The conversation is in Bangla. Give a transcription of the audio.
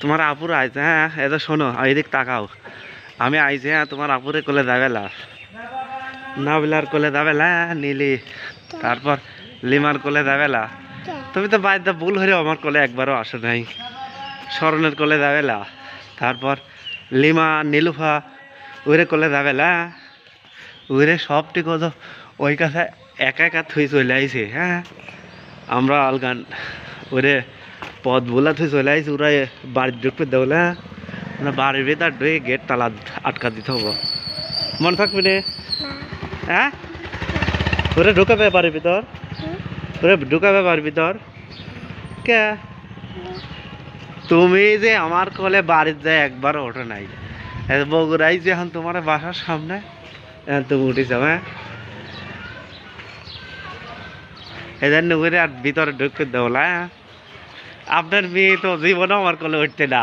তোমার আপুর আইছে হ্যাঁ এটা শোনো এদিক তাকাও আমি আইছে হ্যাঁ তোমার আপুরে কোলে যাবেলা নাবিলার কোলে যাবেলা নীলি তারপর লিমার কোলে যাবেলা তুমি তো বাড়িতে ভুল হয়ে আমার কোলে একবারও আসো নাই স্মরণের কোলে যাবেলা তারপর লিমা নীলুফা ওরে কোলে যাবেলা ওরে সব ঠিক হতো ওই কাছে একা একা থুই চলে আইছে হ্যাঁ আমরা আলগান ওরে পথ বোলা থুই চলে আইছে ওরা বাড়ির ঢুকবে দেবলে না বাড়ির ভেতর ঢুকে গেট তালা আটকা দিতে হবো মনে থাকবে রে হ্যাঁ ওরে ঢুকাবে বাড়ির ভিতর ওরে ঢুকাবে বাড়ির ভিতর কে তুমি যে আমার কোলে বাড়ির যায় একবার ওঠো নাই বগুড়াই যে এখন তোমার বাসার সামনে তুমি উঠেছ হ্যাঁ এই জন্য আর ভিতরে ঢুকতে দেবো না আপনার মেয়ে তো জীবনও আমার কোলে উঠতে না